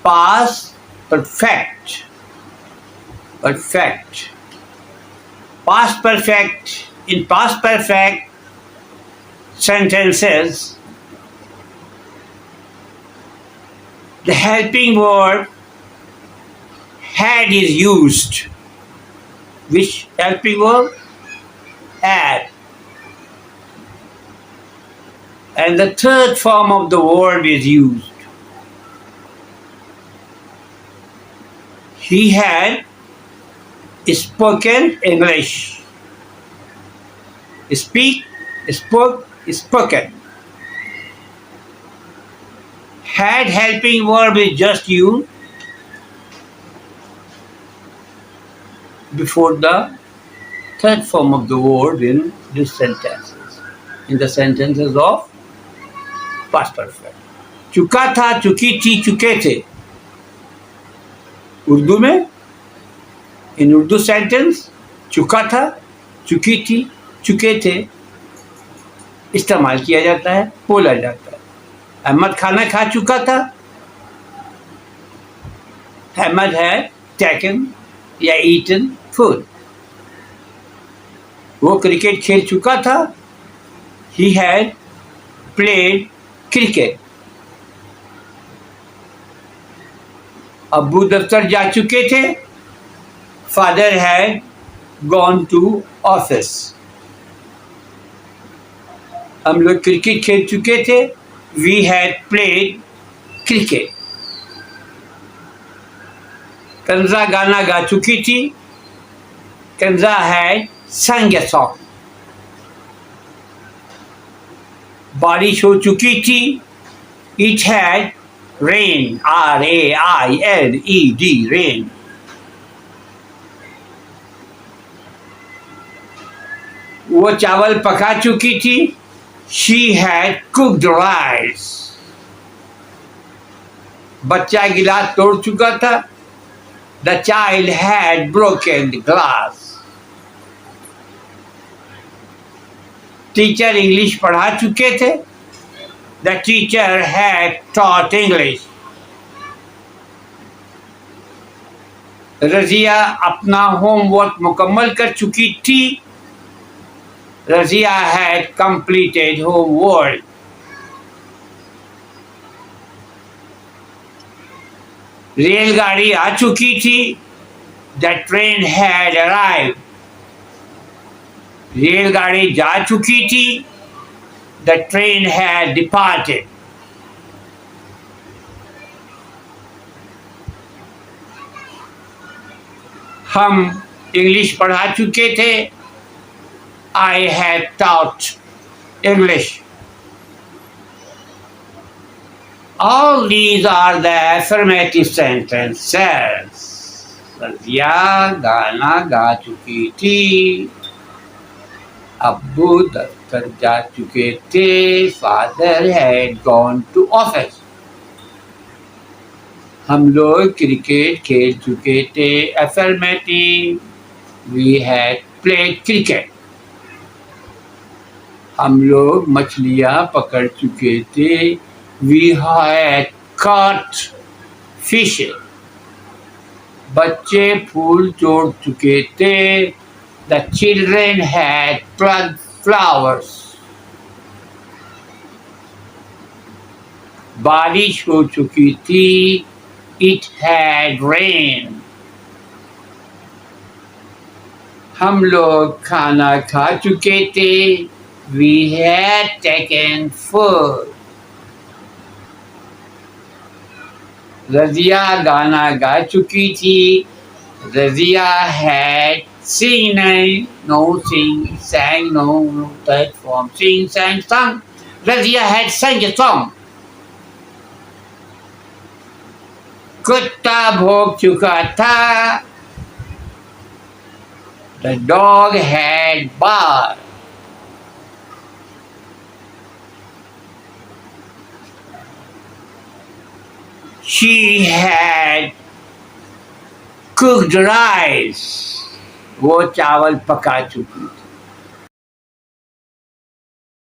past perfect. Perfect. Past perfect. In past perfect sentences, the helping word had is used. Which helping word? Had. And the third form of the word is used. He had spoken English. Speak, spoke, spoken. Had helping verb is just used before the third form of the word in these sentences. In the sentences of past perfect. चुका था, चुकी थी, चुके थे. उर्दू में इन Urdu sentence चुका था, चुकी थी, चुके थे इस्तेमाल किया जाता है, बोला जाता है. अहमद खाना खा चुका था. अहमद had taken या eaten food. वो क्रिकेट खेल चुका था. He had played cricket. अब्बू दफ्तर जा चुके थे. Father had gone to office. हम लोग क्रिकेट खेल चुके थे. We had played cricket. कंजा गाना गा चुकी थी. कंजा had sang a song. बारिश हो चुकी थी. It had rain. R-A-I-N-E-D, rain. वो चावल पका चुकी थी. She had cooked rice. बच्चा गिलास तोड़ चुका था. The child had broken the glass. Teacher English पढ़ा चुके थे. The teacher had taught English. Razia अपना होमवर्क मुकम्मल कर चुकी थी. Razia had completed homework. रेलगाड़ी आ चुकी थी. The train had arrived. रेलगाड़ी जा चुकी थी. The train had departed. हम इंग्लिश पढ़ा चुके थे. I had taught English. All these are the affirmative sentences. Razia गाना गा चुकी थी. अब्बू दफ्तर जा चुके थे. Father had gone to office. हम लोग क्रिकेट खेल चुके थे. Affirmative. We had played cricket. हम लोग मछलियाँ पकड़ चुके थे. We had caught fish. बच्चे फूल तोड़ चुके थे. The children had plucked flowers. बारिश हो चुकी थी. It had rained. हम लोग खाना खा चुके थे. We had taken food. Razia गाना गा चुकी थी. Razia had sang, no, third form, sing, sang, sung. Razia had sang a song. कुत्ता भौंक चुका था. The dog had barked. She had cooked rice. वो चावल पका चुकी.